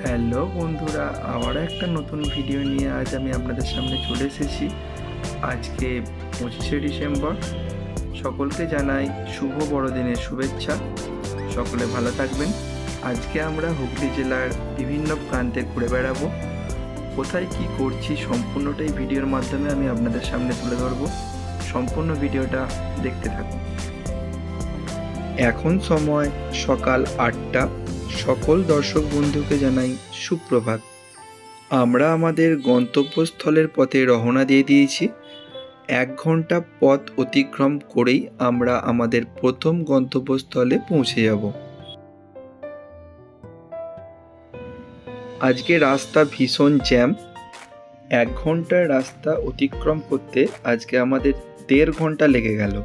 Hello বন্ধুরা, আবারও একটা নতুন ভিডিও নিয়ে আজ আমি আপনাদের সামনে চলে এসেছি। আজকে 25শে ডিসেম্বর। সকলকে জানাই শুভ বড়দিনের শুভেচ্ছা। সকলে ভালো থাকবেন। আজকে আমরা হুগলি জেলার বিভিন্ন প্রান্তে ঘুরে বেড়াবো। কোথায় কি করছি সম্পূর্ণটাই ভিডিওর মাধ্যমে আমি আপনাদের সামনে তুলে ধরবো। সম্পূর্ণ ভিডিওটা দেখতে থাকুন। এখন সময় সকাল 8টা। সকল দর্শক বন্ধুকে জানাই সুপ্রভাত। আমরা আমাদের গন্তব্যস্থলের পথে রওনা দিয়ে দিয়েছি। 1 ঘন্টা পথ অতিক্রম করেই আমরা আমাদের প্রথম গন্তব্যস্থলে পৌঁছে যাব। আজকে রাস্তা ভীষণ জ্যাম। 1 ঘন্টার রাস্তা অতিক্রম করতে আজকে আমাদের 1.5 ঘন্টা লেগে গেল।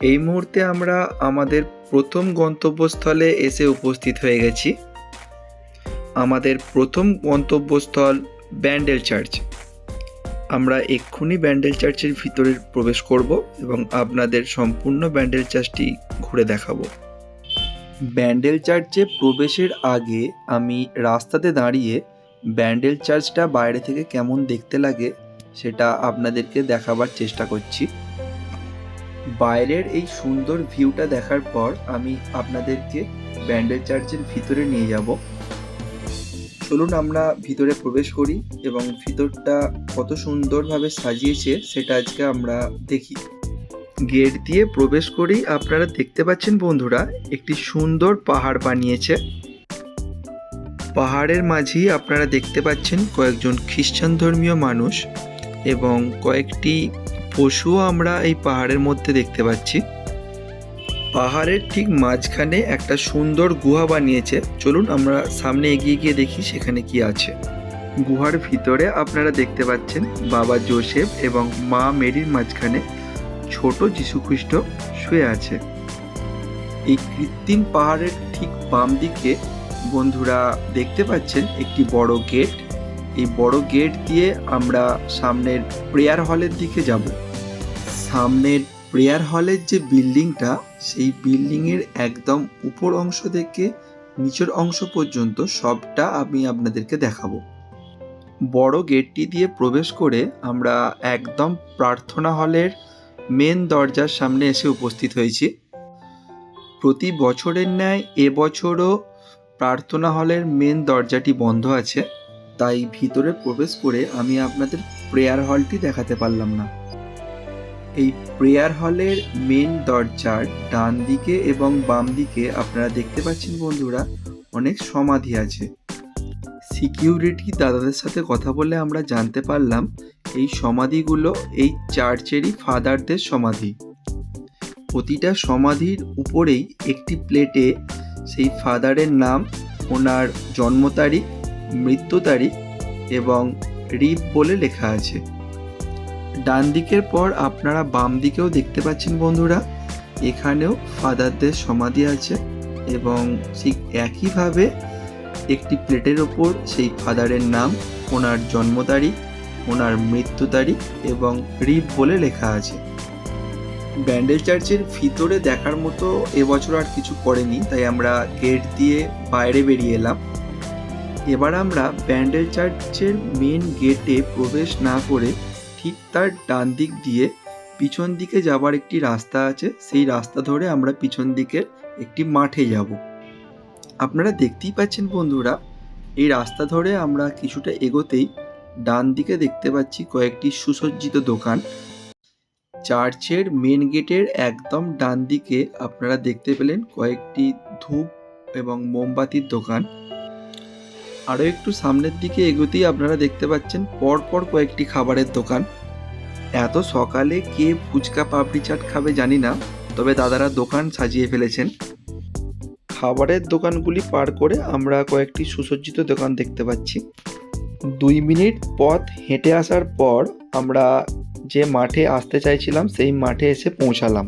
এই মুহূর্তে আমরা আমাদের প্রথম গন্তব্যস্থলে এসে উপস্থিত হয়ে গেছি। আমাদের প্রথম গন্তব্যস্থল ব্যান্ডেল চার্চ। আমরা এক্ষুনি ব্যান্ডেল চার্চের ভিতরে প্রবেশ করব এবং আপনাদের সম্পূর্ণ ব্যান্ডেল চার্চটি ঘুরে দেখাবো। ব্যান্ডেল চার্চে প্রবেশের আগে আমি রাস্তাতে দাঁড়িয়ে ব্যান্ডেল চার্চটা বাইরে থেকে কেমন দেখতে লাগে সেটা আপনাদেরকে দেখাবার চেষ্টা করছি। বাইরের এই সুন্দর ভিউটা দেখার পর আমি আপনাদেরকে ব্যান্ডেল চার্চের ভিতরে নিয়ে যাব। চলুন আমরা ভিতরে প্রবেশ করি এবং ভিতরটা কত সুন্দরভাবে সাজিয়েছে সেটা আজকে আমরা দেখি। গেট দিয়ে প্রবেশ করেই আপনারা দেখতে পাচ্ছেন বন্ধুরা, একটি সুন্দর পাহাড় বানিয়েছে। পাহাড়ের মাঝেই আপনারা দেখতে পাচ্ছেন কয়েকজন খ্রিস্টান ধর্মীয় মানুষ এবং কয়েকটি পশুও আমরা এই পাহাড়ের মধ্যে দেখতে পাচ্ছি। পাহাড়ের ঠিক মাঝখানে একটা সুন্দর গুহা বানিয়েছে। চলুন আমরা সামনে এগিয়ে গিয়ে দেখি সেখানে কি আছে। গুহার ভিতরে আপনারা দেখতে পাচ্ছেন বাবা জোসেফ এবং মা মেরির মাঝখানে ছোট যীশুখ্রিস্ট শুয়ে আছে। এই কৃত্রিম পাহাড়ের ঠিক বাম দিকে বন্ধুরা দেখতে পাচ্ছেন একটি বড় গেট। এই বড় গেট দিয়ে আমরা সামনের প্রেয়ার হলের দিকে যাব। সামনের প্রেয়ার হলের যে বিল্ডিংটা, সেই বিল্ডিংয়ের একদম উপর অংশ থেকে নিচের অংশ পর্যন্ত সবটা আমি আপনাদেরকে দেখাবো। বড় গেটটি দিয়ে প্রবেশ করে আমরা একদম প্রার্থনা হলের মেন দরজার সামনে এসে উপস্থিত হয়েছি। প্রতি বছরের ন্যায় এবছরও প্রার্থনা হলের মেন দরজাটি বন্ধ আছে, তাই ভিতরে প্রবেশ করে আমি আপনাদের প্রেয়ার হলটি দেখাতে পারলাম না। এই প্রেয়ার হলের মেন দরজার ডান দিকে এবং বাম দিকে আপনারা দেখতে পাচ্ছেন বন্ধুরা অনেক সমাধি আছে। সিকিউরিটি দাদাদের সাথে কথা বলে আমরা জানতে পারলাম এই সমাধিগুলো এই চার্চেরই ফাদারদের সমাধি। প্রতিটা সমাধির উপরেই একটি প্লেটে সেই ফাদারের নাম, ওনার জন্ম তারিখ, মৃত্যু তারিখ এবং রিপ বলে লেখা আছে। ডান দিকের পর আপনারা বাম দিকেও দেখতে পাচ্ছেন বন্ধুরা, এখানেও ফাদারদের সমাধি আছে এবং ঠিক একইভাবে একটি প্লেটের ওপর সেই ফাদারের নাম, ওনার জন্ম তারিখ, ওনার মৃত্যু তারিখ এবং রিপ বলে লেখা আছে। ব্যান্ডেল চার্চের ভিতরে দেখার মতো এবছর আর কিছু করেনি, তাই আমরা গেট দিয়ে বাইরে বেরিয়ে এলাম। এবার আমরা ব্যান্ডেল চার্চের মেন গেটে প্রবেশ না করে ঠিক তার ডান দিক দিয়ে পিছন দিকে যাবার একটি রাস্তা আছে। সেই রাস্তা ধরে আমরা পিছন দিকের একটি মাঠে যাব। আপনারা দেখতেই পাচ্ছেন বন্ধুরা, এই রাস্তা ধরে আমরা কিছুটা এগোতেই ডান দিকে দেখতে পাচ্ছি কয়েকটি সুসজ্জিত দোকান। চার্চের মেন গেটের একদম ডান দিকে আপনারা দেখতে পেলেন কয়েকটি ধূপ এবং মোমবাতির দোকান। আরও একটু সামনের দিকে এগোতেই আপনারা দেখতে পাচ্ছেন পরপর কয়েকটি খাবারের দোকান। এত সকালে কে ফুচকা পাপড়ি চাট খাবে জানি না, তবে দাদারা দোকান সাজিয়ে ফেলেছেন। খাবারের দোকানগুলি পার করে আমরা কয়েকটি সুসজ্জিত দোকান দেখতে পাচ্ছি। 2 মিনিট পথ হেঁটে আসার পর আমরা যে মাঠে আসতে চাইছিলাম সেই মাঠে এসে পৌঁছালাম।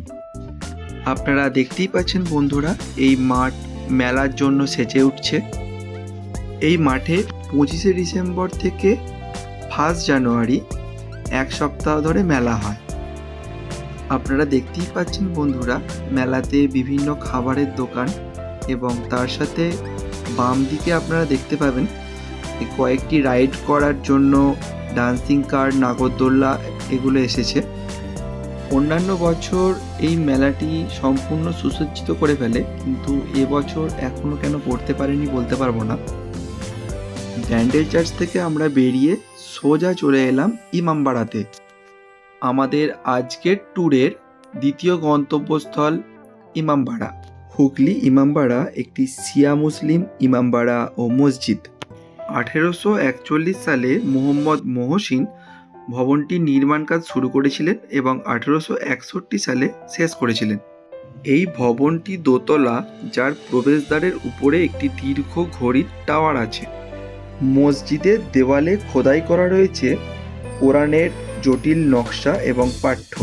আপনারা দেখতেই পাচ্ছেন বন্ধুরা, এই মাঠ মেলার জন্য সেজে উঠছে। এই মাঠে 25শে ডিসেম্বর থেকে 1 জানুয়ারি 1 সপ্তাহ ধরে মেলা হয়। আপনারা দেখতেই পাচ্ছেন বন্ধুরা, মেলাতে বিভিন্ন খাবারের দোকান এবং তার সাথে বাম দিকে আপনারা দেখতে পাবেন কয়েকটি রাইড করার জন্য ডান্সিং কার, নাগরদোল্লা এগুলো এসেছে। অন্যান্য বছর এই মেলাটি সম্পূর্ণ সুসজ্জিত করে ফেলে, কিন্তু এবছর এখনও কেন করতে পারেনি বলতে পারবো না। ব্যান্ডেল চার্চ থেকে আমরা বেরিয়ে সোজা চলে এলাম ইমামবাড়াতে। আমাদের আজকের ট্যুরের দ্বিতীয় গন্তব্যস্থল ইমামবাড়া। হুগলি ইমামবাড়া একটি শিয়া মুসলিম ইমামবাড়া ও মসজিদ। 1841 সালে মোহাম্মদ মহসিন ভবনটির নির্মাণ কাজ শুরু করেছিলেন এবং 1861 সালে শেষ করেছিলেন। এই ভবনটি দোতলা, যার প্রবেশদ্বারের উপরে একটি দীর্ঘ ঘড়ির টাওয়ার আছে। মসজিদের দেওয়ালে খোদাই করা রয়েছে কোরআনের জটিল নকশা এবং পাঠ্য।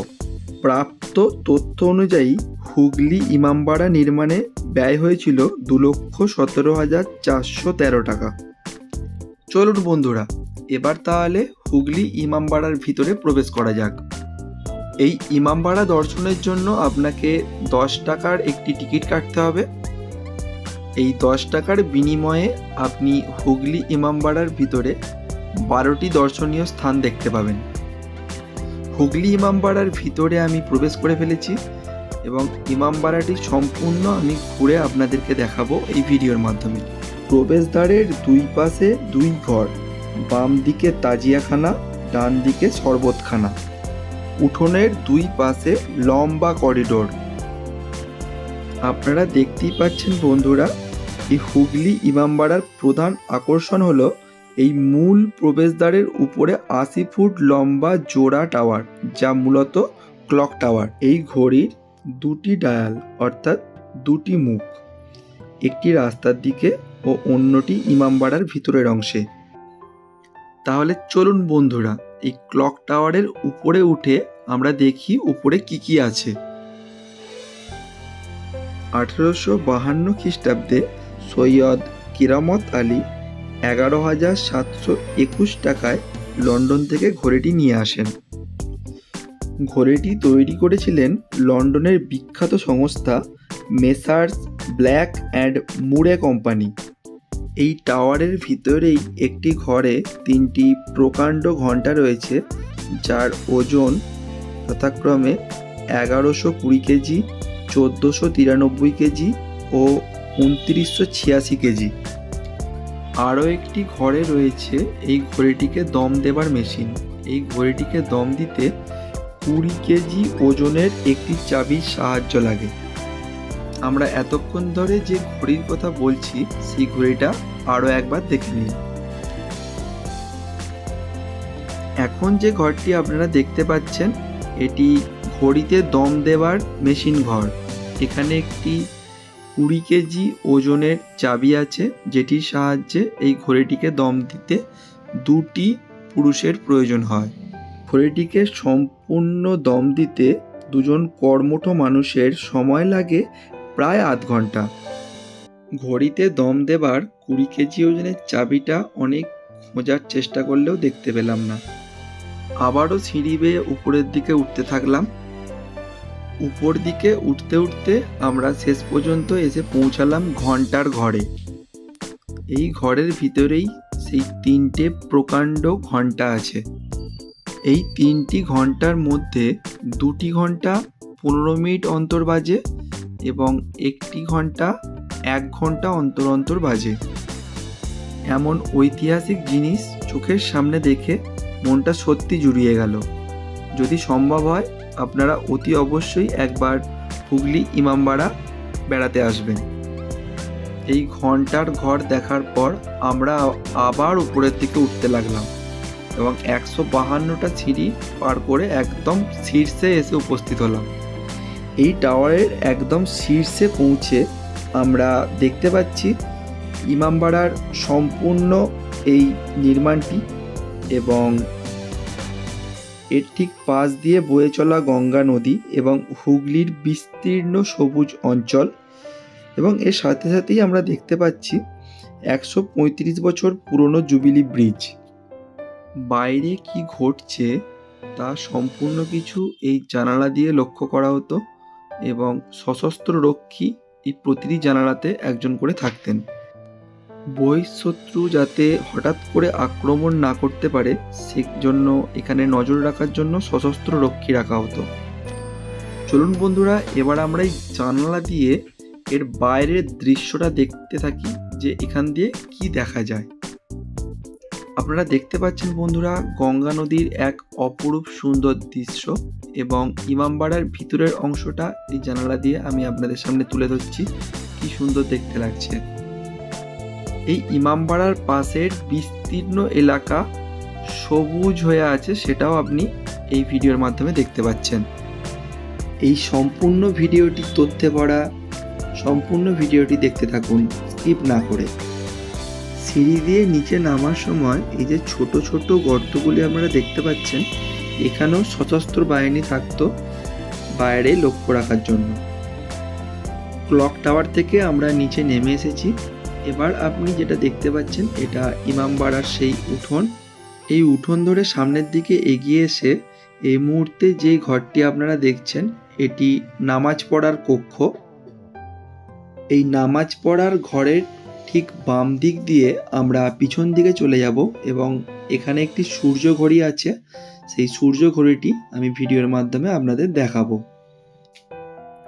প্রাপ্ত তথ্য অনুযায়ী হুগলি ইমামবাড়া নির্মাণে ব্যয় হয়েছিল 2,17,413 টাকা। চলুন বন্ধুরা, এবার তাহলে হুগলি ইমামবাড়ার ভিতরে প্রবেশ করা যাক। এই ইমামবাড়া দর্শনের জন্য আপনাকে 10 টাকার একটি টিকিট কাটতে হবে। এই 10 টাকার বিনিময়ে আপনি হুগলি ইমামবাড়ার ভিতরে 12টি দর্শনীয় স্থান দেখতে পাবেন। হুগলি ইমামবাড়ার ভিতরে আমি প্রবেশ করে ফেলেছি এবং ইমামবাড়াটি সম্পূর্ণ আমি ঘুরে আপনাদেরকে দেখাবো এই ভিডিওর মাধ্যমে। প্রবেশদ্বারের দুই পাশে 2 ঘর, বাম দিকে তাজিয়াখানা, ডান দিকে শরবতখানা। উঠোনের 2 পাশে লম্বা করিডোর। আপনারা দেখতেই পাচ্ছেন বন্ধুরা, এই হুগলি ইমামবাড়ার প্রধান আকর্ষণ হলো এই মূল প্রবেশদ্বারের উপরে 80 ফুট লম্বা জোড়া টাওয়ার, যা মূলত ক্লক টাওয়ার। এই ঘড়ির 2টি ডায়াল অর্থাৎ 2টি মুখ, একটি রাস্তার দিকে ও অন্যটি ইমামবাড়ার ভিতরের অংশে। তাহলে চলুন বন্ধুরা, এই ক্লক টাওয়ারের উপরে উঠে আমরা দেখি উপরে কি কি আছে। 1852 খ্রিস্টাব্দে সৈয়দ কিরামত আলী 11,721 টাকায় লন্ডন থেকে ঘড়িটি নিয়ে আসেন। ঘড়িটি তৈরি করেছিলেন লন্ডনের বিখ্যাত সংস্থা মেসার্স ব্ল্যাক অ্যান্ড মুরে কোম্পানি। এই টাওয়ারের ভিতরেই একটি ঘরে 3টি প্রকাণ্ড ঘণ্টা রয়েছে, যার ওজন যথাক্রমে 1120 কেজি, 1493 কেজি ও 2986 কেজি। আরও একটি ঘরে রয়েছে এই ঘড়িটিকে দম দেবার মেশিন। এই ঘড়িটিকে দম দিতে 20 কেজি ওজনের একটি চাবির সাহায্য লাগে। আমরা এতক্ষণ ধরে যে ঘড়ির কথা বলছি সেই ঘড়িটা আরও একবার দেখে নিন। এখন যে ঘরটি আপনারা দেখতে পাচ্ছেন, এটি ঘড়িতে দম দেওয়ার মেশিন ঘর। এখানে একটি 20 কেজি ওজনের চাবি আছে, যেটির সাহায্যে এই ঘড়িটিকে দম দিতে 2টি পুরুষের প্রয়োজন হয়। ঘড়িটিকে সম্পূর্ণ দম দিতে 2জন কর্মঠ মানুষের সময় লাগে প্রায় আধ ঘন্টা। ঘড়িতে দম দেবার 20 কেজি ওজনের চাবিটা অনেক খোঁজার চেষ্টা করলেও দেখতে পেলাম না। আবারও সিঁড়ি বেয়ে উপরের দিকে উঠতে থাকলাম। উপর দিকে উঠতে উঠতে আমরা শেষ পর্যন্ত এসে পৌঁছালাম ঘন্টার ঘরে। এই ঘরের ভিতরেই সেই 3টে প্রকাণ্ড ঘন্টা আছে। এই 3টি ঘন্টার মধ্যে 2টি ঘন্টা 15 মিনিট অন্তর বাজে এবং একটি ঘন্টা 1 ঘন্টা অন্তর অন্তর বাজে। এমন ঐতিহাসিক জিনিস চোখের সামনে দেখে মনটা সত্যি জুড়িয়ে গেল। যদি সম্ভব হয় আপনারা অতি অবশ্যই একবার হুগলি ইমামবাড়া বেড়াতে আসবেন। এই ঘন্টার ঘর দেখার পর আমরা আবার উপরের দিকে উঠতে লাগলাম এবং 152টা সিঁড়ি পার করে একদম শীর্ষে এসে উপস্থিত হলাম। এই টাওয়ারের একদম শীর্ষে পৌঁছে আমরা দেখতে পাচ্ছি ইমামবাড়ার সম্পূর্ণ এই নির্মাণটি এবং এর ঠিক পাশ দিয়ে বয়ে চলা গঙ্গা নদী এবং হুগলির বিস্তীর্ণ সবুজ অঞ্চল, এবং এর সাথে সাথেই আমরা দেখতে পাচ্ছি 135 বছর পুরনো জুবিলি ব্রিজ। বাইরে কি ঘটছে তা সম্পূর্ণ কিছু এই জানালা দিয়ে লক্ষ্য করা হতো এবং সশস্ত্র রক্ষী এই প্রতিটি জানালাতে একজন করে থাকতেন। বহিঃশত্রু যাতে হঠাৎ করে আক্রমণ না করতে পারে সেজন্য এখানে নজর রাখার জন্য সশস্ত্র রক্ষী রাখা হতো। চলুন বন্ধুরা, এবার আমরা এই জানালা দিয়ে এর বাইরের দৃশ্যটা দেখতে থাকি যে এখান দিয়ে কি দেখা যায়। আপনারা দেখতে পাচ্ছেন বন্ধুরা, গঙ্গা নদীর এক অপরূপ সুন্দর দৃশ্য এবং ইমামবাড়ার ভিতরের অংশটা এই জানালা দিয়ে আমি আপনাদের সামনে তুলে ধরছি। কি সুন্দর দেখতে লাগছে। এই ইমামবাড়ার পাশের বিস্তীর্ণ এলাকা সবুজ হয়ে আছে, সেটাও আপনি এই ভিডিওর মাধ্যমে দেখতে পাচ্ছেন। এই সম্পূর্ণ ভিডিওটি তথ্যে ভরা, সম্পূর্ণ ভিডিওটি দেখতে থাকুন স্কিপ না করে। সিঁড়ি দিয়ে নিচে নামার সময় এই যে ছোট ছোট গর্তগুলি আপনারা দেখতে পাচ্ছেন, এখানেও সশস্ত্র বাহিনী থাকতো বাইরে লক্ষ্য রাখার জন্য। ক্লক টাওয়ার থেকে আমরা নিচে নেমে এসেছি। এবার আপনি যেটা দেখতে পাচ্ছেন এটা ইমামবাড়ার সেই উঠোন। এই উঠোন ধরে সামনের দিকে এগিয়ে এসে এই মুহূর্তে যেই ঘরটি আপনারা দেখছেন এটি নামাজ পড়ার কক্ষ। এই নামাজ পড়ার ঘরের ঠিক বাম দিক দিয়ে আমরা পিছন দিকে চলে যাব এবং এখানে একটি সূর্য ঘড়ি আছে। সেই সূর্য ঘড়িটি আমি ভিডিওর মাধ্যমে আপনাদের দেখাবো।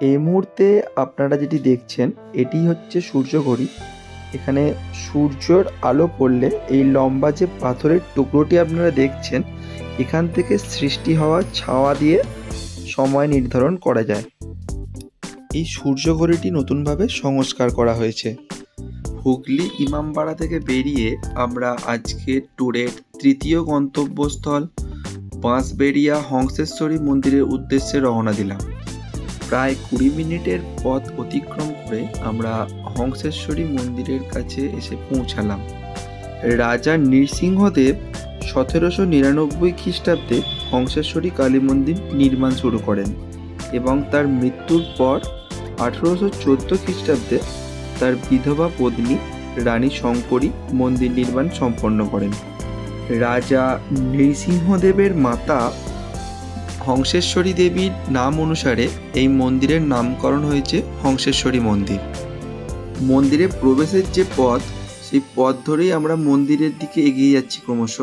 এই মুহূর্তে আপনারা যেটি দেখছেন এটি হচ্ছে সূর্য ঘড়ি। এখানে সূর্যের আলো পড়লে এই লম্বা যে পাথরের টুকরোটি আপনারা দেখছেন, এখান থেকে সৃষ্টি হওয়া ছায়া দিয়ে সময় নির্ধারণ করা যায়। এই সূর্য ঘড়িটি নতুনভাবে সংস্কার করা হয়েছে। হুগলি ইমামবাড়া থেকে বেরিয়ে আমরা আজকে ট্যুরের তৃতীয় গন্তব্যস্থল বাঁশবেড়িয়া হংসেশ্বরী মন্দিরের উদ্দেশ্যে রওনা দিলাম। প্রায় 20 মিনিটের পথ অতিক্রম করে আমরা হংসেশ্বরী মন্দিরের কাছে এসে পৌঁছালাম। রাজা নৃসিংহদেব 1799 খ্রিস্টাব্দে হংসেশ্বরী কালী মন্দির নির্মাণ শুরু করেন এবং তার মৃত্যুর পর 1814 খ্রিস্টাব্দে তার বিধবা পত্নী রানী শঙ্করী মন্দির নির্মাণ সম্পন্ন করেন। রাজা নৃসিংহদেবের মাতা হংসেশ্বরী দেবীর নাম অনুসারে এই মন্দিরের নামকরণ হয়েছে হংসেশ্বরী মন্দির। মন্দিরে প্রবেশের যে পথ, সেই পথ ধরেই আমরা মন্দিরের দিকে এগিয়ে যাচ্ছি ক্রমশ।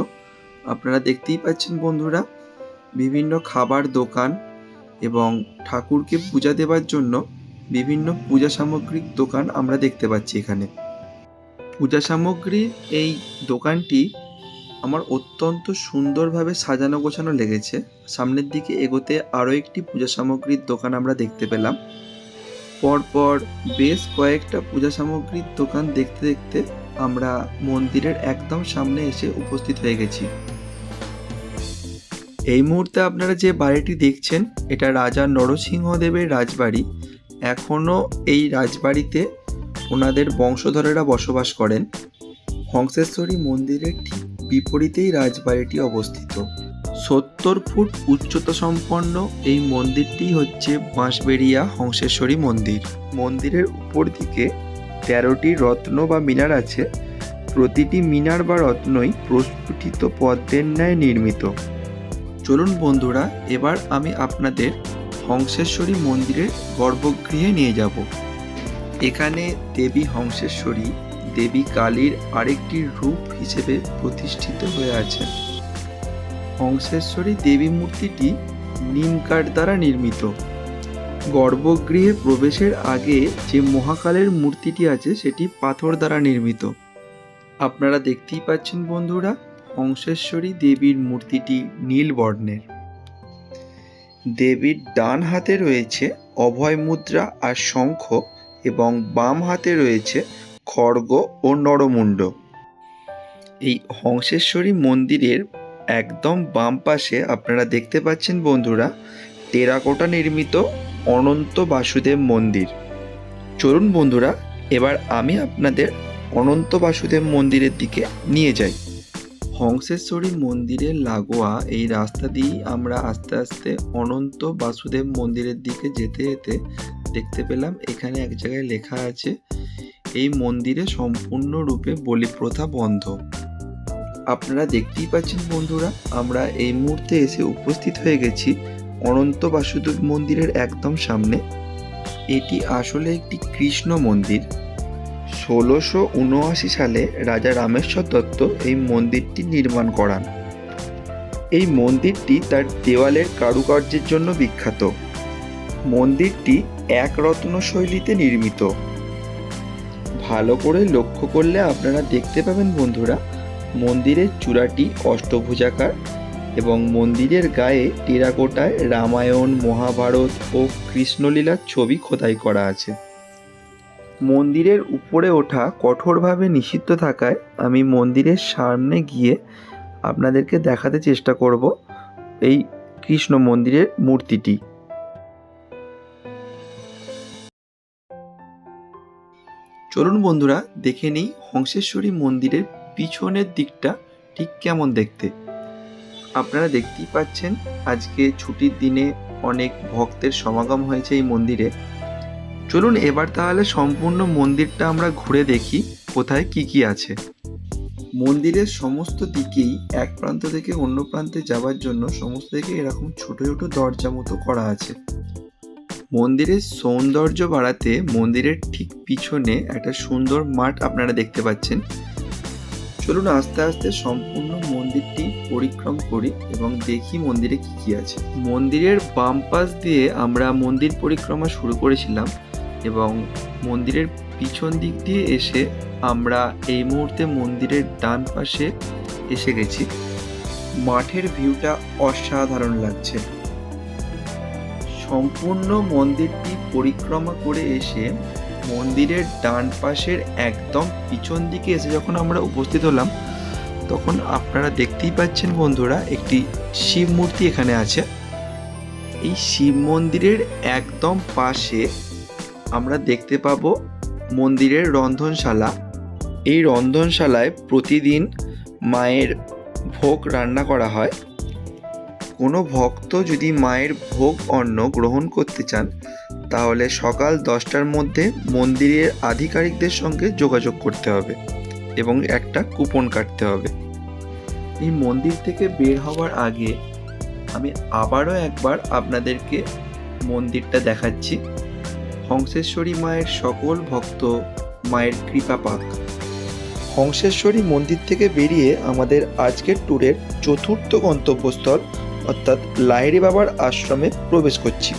আপনারা দেখতেই পাচ্ছেন বন্ধুরা, বিভিন্ন খাবার দোকান এবং ঠাকুরকে পূজা দেওয়ার জন্য বিভিন্ন পূজা সামগ্রীর দোকান আমরা দেখতে পাচ্ছি এখানে। পূজা সামগ্রীর এই দোকানটি আমার অত্যন্ত সুন্দরভাবে সাজানো গোছানো লেগেছে। সামনের দিকে এগোতে আরও একটি পূজা সামগ্রীর দোকান আমরা দেখতে পেলাম। পরপর বেশ কয়েকটা পূজা সামগ্রীর দোকান দেখতে দেখতে আমরা মন্দিরের একদম সামনে এসে উপস্থিত হয়ে গেছি। এই মুহূর্তে আপনারা যে বাড়িটি দেখছেন এটা রাজা নরসিংহদেবের রাজবাড়ি। এখনও এই রাজবাড়িতে ওনাদের বংশধরেরা বসবাস করেন। হংসেশ্বরী মন্দিরের ঠিক বিপরীতেই রাজবাড়িটি অবস্থিত। 70 ফুট উচ্চতা সম্পন্ন এই মন্দিরটি হচ্ছে বাঁশবেড়িয়া হংসেশ্বরী মন্দির। মন্দিরের উপর দিকে 13টি রত্ন বা মিনার আছে। প্রতিটি মিনার বা রত্নই প্রস্ফুটিত পদ্মের ন্যায় নির্মিত। চলুন বন্ধুরা, এবার আমি আপনাদের হংসেশ্বরী মন্দিরের গর্ভগৃহে নিয়ে যাব। এখানে দেবী হংসেশ্বরী দেবী কালীর আরেকটি রূপ হিসেবে প্রতিষ্ঠিত হয়ে আছেন। হংসেশ্বরী দেবী মূর্তিটি নিম কাঠ দ্বারা নির্মিত। গর্ভগৃহে প্রবেশের আগে যে মহাকালের মূর্তিটি আছে সেটি পাথর দ্বারা নির্মিত। আপনারা দেখতেই পাচ্ছেন বন্ধুরা, হংসেশ্বরী দেবীর মূর্তিটি নীল বর্ণের। দেবীর ডান হাতে রয়েছে অভয় মুদ্রা আর শঙ্খ এবং বাম হাতে রয়েছে খড়গ ও নরমুণ্ড। এই হংসেশ্বরী মন্দিরের একদম বাম পাশে আপনারা দেখতে পাচ্ছেন বন্ধুরা টেরাকোটা নির্মিত অনন্ত বাসুদেব মন্দির। চলুন বন্ধুরা, এবার আমি আপনাদের অনন্ত বাসুদেব মন্দিরের দিকে নিয়ে যাই। হংসেশ্বরী মন্দিরের লাগোয়া এই রাস্তা দিয়েই আমরা আস্তে আস্তে অনন্ত বাসুদেব মন্দিরের দিকে যেতে যেতে দেখতে পেলাম এখানে এক জায়গায় লেখা আছে এই মন্দিরে সম্পূর্ণরূপে বলি প্রথা বন্ধ। আপনারা দেখতেই পাচ্ছেন বন্ধুরা, আমরা এই মুহূর্তে এসে উপস্থিত হয়ে গেছি অনন্ত বাসুদেব মন্দিরের একদম সামনে। এটি আসলে একটি কৃষ্ণ মন্দির। 1679 সালে রাজা রামেশ্বর দত্ত এই মন্দিরটি নির্মাণ করান। এই মন্দিরটি তার দেওয়ালের কারুকার্যের জন্য বিখ্যাত। মন্দিরটি এক রত্ন শৈলীতে নির্মিত। ভালো করে লক্ষ্য করলে আপনারা দেখতে পাবেন বন্ধুরা, মন্দিরের চূড়াটি অষ্টভুজাকার এবং মন্দিরের গায়ে টেরাকোটায় রামায়ণ, মহাভারত ও কৃষ্ণলীলার ছবি খোদাই করা আছে। মন্দিরের উপরে ওঠা কঠোরভাবে নিষিদ্ধ থাকায় আমি মন্দিরের সামনে গিয়ে আপনাদেরকে দেখাতে চেষ্টা করব এই কৃষ্ণ মন্দিরের মূর্তিটি। চলুন বন্ধুরা দেখে নিই হংসেশ্বরী মন্দিরের পিছনের দিকটা ঠিক কেমন দেখতে। আপনারা দেখতেই পাচ্ছেন আজকে ছুটির দিনে অনেক ভক্তের সমাগম হয়েছে এই মন্দিরে। চলুন এবার তাহলে সম্পূর্ণ মন্দিরটা আমরা ঘুরে দেখি কোথায় কি আছে। মন্দিরের সমস্ত দিকেই এক প্রান্ত থেকে অন্য প্রান্তে যাওয়ার জন্য সমস্ত দিকে এরকম ছোট ছোট দরজা মতো করা আছে। মন্দিরের সৌন্দর্য বাড়াতে মন্দিরের ঠিক পিছনে একটা সুন্দর মাঠ আপনারা দেখতে পাচ্ছেন। চলুন আস্তে আস্তে সম্পূর্ণ মন্দিরটি পরিক্রম করি এবং দেখি মন্দিরে কি আছে। মন্দিরের বাম পাশ দিয়ে আমরা মন্দির পরিক্রমা শুরু করেছিলাম এবং মন্দিরের পিছন দিক দিয়ে এসে আমরা এই মুহূর্তে মন্দিরের ডান পাশে এসে গেছি। মাঠের ভিউটা অসাধারণ লাগছে। সম্পূর্ণ মন্দিরটি পরিক্রমা করে এসে মন্দিরের ডান পাশের একদম পিছন দিকে এসে যখন আমরা উপস্থিত হলাম, তখন আপনারা দেখতেই পাচ্ছেন বন্ধুরা একটি শিব মূর্তি এখানে আছে। এই শিব মন্দিরের একদম পাশে আমরা দেখতে পাবো মন্দিরের রন্ধনশালা। এই রন্ধনশালায় প্রতিদিন মায়ের ভোগ রান্না করা হয়। কোনো ভক্ত যদি মায়ের ভোগ অন্ন গ্রহণ করতে চান তাহলে সকাল 10টার মধ্যে মন্দিরের আধিকারিকদের সঙ্গে যোগাযোগ করতে হবে এবং একটা কুপন কাটতে হবে। এই মন্দির থেকে বের হওয়ার আগে আমি আবারও একবার আপনাদেরকে মন্দিরটা দেখাচ্ছি। হংসেশ্বরী মায়ের সকল ভক্ত মায়ের কৃপা পাক। হংসেশ্বরী মন্দির থেকে বেরিয়ে আমাদের আজকের ট্যুরের চতুর্থ গন্তব্যস্থল অর্থাৎ লাহিড়ী বাবার আশ্রমে প্রবেশ করছি।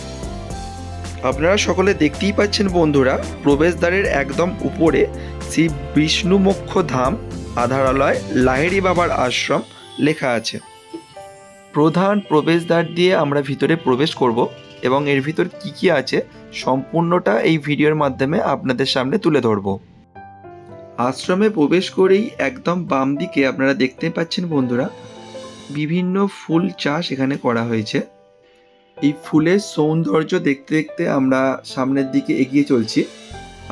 আপনারা সকলে দেখতেই পাচ্ছেন বন্ধুরা, প্রবেশদ্বারের একদম উপরে শ্রী বিষ্ণু মোক্ষ ধাম আধারালয় লাহিড়ী বাবার আশ্রম লেখা আছে। প্রধান প্রবেশদ্বার দিয়ে আমরা ভিতরে প্রবেশ করব এবং এর ভিতর কি আছে সম্পূর্ণটা এই ভিডিওর মাধ্যমে আপনাদের সামনে তুলে ধরব। আশ্রমে প্রবেশ করেই একদম বাম দিকে আপনারা দেখতে পাচ্ছেন বন্ধুরা, বিভিন্ন ফুল চাষ এখানে করা হয়েছে। এই ফুলের সৌন্দর্য দেখতে দেখতে আমরা সামনের দিকে এগিয়ে চলছি।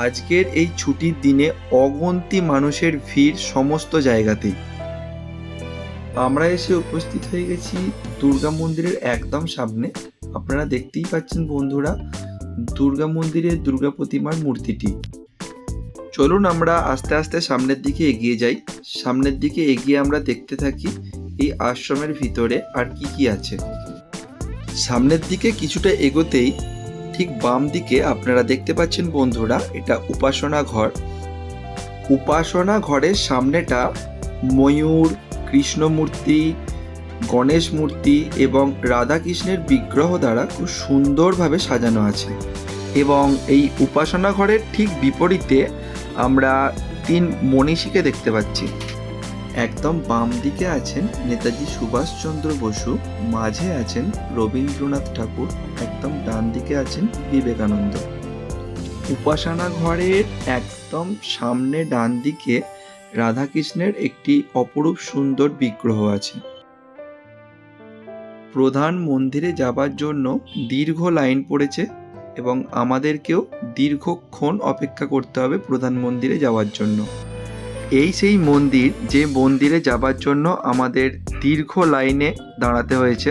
আজকের এই ছুটির দিনে অগন্তি মানুষের ভিড় সমস্ত জায়গাতেই। আমরা এসে উপস্থিত হয়ে গেছি দুর্গা মন্দিরের একদম সামনে। আপনারা দেখতেই পাচ্ছেন বন্ধুরা দুর্গা মন্দিরের দুর্গা প্রতিমার মূর্তিটি। চলুন আমরা আস্তে আস্তে সামনের দিকে এগিয়ে যাই। সামনের দিকে এগিয়ে আমরা দেখতে থাকি এই আশ্রমের ভিতরে আর কি আছে। সামনের দিকে কিছুটা এগোতেই ঠিক বাম দিকে আপনারা দেখতে পাচ্ছেন বন্ধুরা, এটা উপাসনা ঘর। উপাসনা ঘরের সামনেটা ময়ূর, কৃষ্ণ মূর্তি, গণেশ মূর্তি এবং রাধাকৃষ্ণের বিগ্রহ দ্বারা খুব সুন্দরভাবে সাজানো আছে। এবং এই উপাসনা ঘরের ঠিক বিপরীতে আমরা 3 মনীষীকে দেখতে পাচ্ছি। একদম বাম দিকে আছেন নেতাজি সুভাষচন্দ্র বসু, মাঝে আছেন রবীন্দ্রনাথ ঠাকুর, একদম ডান দিকে আছেন বিবেকানন্দ। উপাসনা ঘরের একদম সামনে ডান দিকে রাধাকৃষ্ণের একটি অপরূপ সুন্দর বিগ্রহ আছে। প্রধান মন্দিরে যাবার জন্য দীর্ঘ লাইন পড়েছে এবং আমাদেরকেও দীর্ঘক্ষণ অপেক্ষা করতে হবে প্রধান মন্দিরে যাওয়ার জন্য। এই সেই মন্দির যে মন্দিরে যাবার জন্য আমাদের দীর্ঘ লাইনে দাঁড়াতে হয়েছে।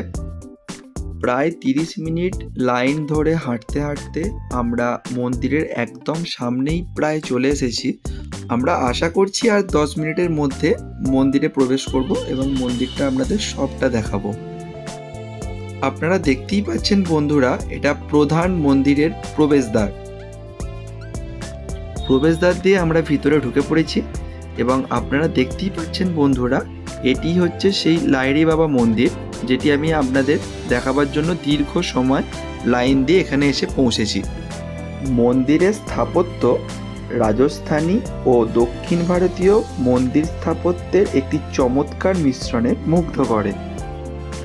প্রায় 30 মিনিট লাইন ধরে হাঁটতে হাঁটতে আমরা মন্দিরের একদম সামনেই প্রায় চলে এসেছি। আমরা আশা করছি আর 10 মিনিটের মধ্যে মন্দিরে প্রবেশ করব এবং মন্দিরটা আপনাদের সবটা দেখাবো। আপনারা দেখতেই পাচ্ছেন বন্ধুরা, এটা প্রধান মন্দিরের প্রবেশদ্বার। প্রবেশদ্বার দিয়ে আমরা ভিতরে ঢুকে পড়েছি এবং আপনারা দেখতেই পাচ্ছেন বন্ধুরা, এটি হচ্ছে সেই লাইড়ি বাবা মন্দির, যেটি আমি আপনাদের দেখাবার জন্য দীর্ঘ সময় লাইন দিয়ে এখানে এসে পৌঁছেছি। মন্দিরের স্থাপত্য রাজস্থানী ও দক্ষিণ ভারতীয় মন্দির স্থাপত্যের একটি চমৎকার মিশ্রণে মুগ্ধ করে।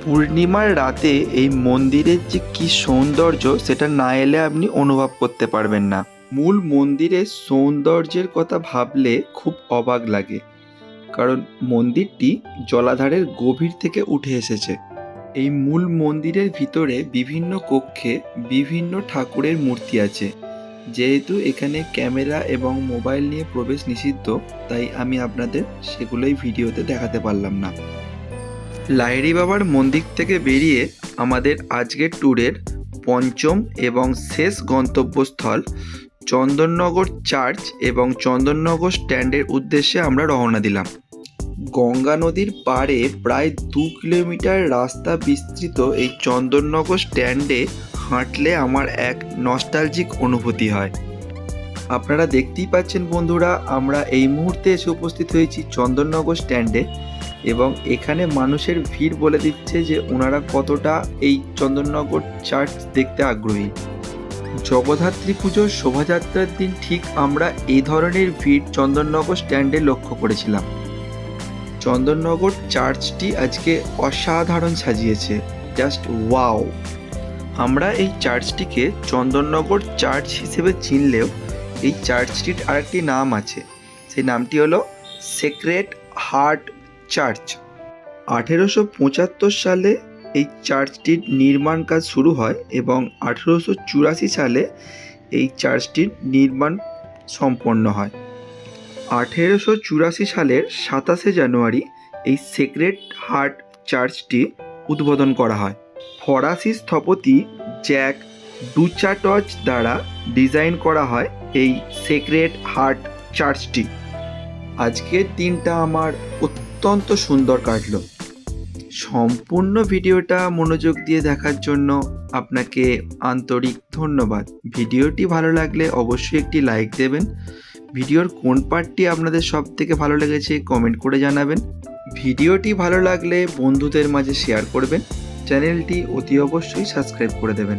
পূর্ণিমার রাতে এই মন্দিরের যে কী সৌন্দর্য সেটা না এলে আপনি অনুভব করতে পারবেন না। মূল মন্দিরের সৌন্দর্যের কথা ভাবলে খুব অবাক লাগে, কারণ মন্দিরটি জলাধারের গভীর থেকে উঠে এসেছে। এই মূল মন্দিরের ভিতরে বিভিন্ন কক্ষে বিভিন্ন ঠাকুরের মূর্তি আছে। যেহেতু এখানে ক্যামেরা এবং মোবাইল নিয়ে প্রবেশ নিষিদ্ধ, তাই আমি আপনাদের সেগুলোই ভিডিওতে দেখাতে পারলাম না। লাহিড়ি বাবার মন্দির থেকে বেরিয়ে আমাদের আজকের ট্যুরের পঞ্চম এবং শেষ গন্তব্যস্থল চন্দননগর চার্চ এবং চন্দননগর স্ট্যান্ডের উদ্দেশ্যে আমরা রওনা দিলাম। গঙ্গা নদীর পাড়ে প্রায় 2 কিলোমিটার রাস্তা বিস্তৃত এই চন্দননগর স্ট্যান্ডে হাঁটলে আমার এক নস্টালজিক অনুভূতি হয়। আপনারা দেখতেই পাচ্ছেন বন্ধুরা, আমরা এই মুহূর্তে এসে উপস্থিত হয়েছি চন্দননগর স্ট্যান্ডে এবং এখানে মানুষের ভিড় বলে দিচ্ছে যে ওনারা কতটা এই চন্দননগর চার্চ দেখতে আগ্রহী। জগদ্ধাত্রী পুজোর শোভাযাত্রার দিন ঠিক আমরা এই ধরনের ভিড় চন্দননগর স্ট্যান্ডে লক্ষ্য করেছিলাম। চন্দননগর চার্চটি আজকে অসাধারণ সাজিয়েছে, জাস্ট ওয়াও। আমরা এই চার্চটিকে চন্দননগর চার্চ হিসেবে চিনলেও এই চার্চটির আরেকটি নাম আছে, সেই নামটি হলো সেক্রেড হার্ট চার্চ। 1875 সালে এই চার্চটির নির্মাণ কাজ শুরু হয় এবং 1884 সালে এই চার্চটির নির্মাণ সম্পন্ন হয়। 1884 সালের 27শে জানুয়ারি এই সেক্রেড হার্ট চার্চটি উদ্বোধন করা হয়। ফরাসি স্থপতি জ্যাক ডুচাটজ দ্বারা ডিজাইন করা হয় এই সেক্রেড হার্ট চার্চটি। আজকের দিনটা আমার অত্যন্ত সুন্দর কাটলো। সম্পূর্ণ ভিডিওটা মনোযোগ দিয়ে দেখার জন্য আপনাকে আন্তরিক ধন্যবাদ। ভিডিওটি ভালো লাগলে অবশ্যই একটি লাইক দেবেন। ভিডিওর কোন পার্টটি আপনাদের সব থেকে ভালো লেগেছে কমেন্ট করে জানাবেন। ভিডিওটি ভালো লাগলে বন্ধুদের মাঝে শেয়ার করবেন। চ্যানেলটি অতি অবশ্যই সাবস্ক্রাইব করে দেবেন।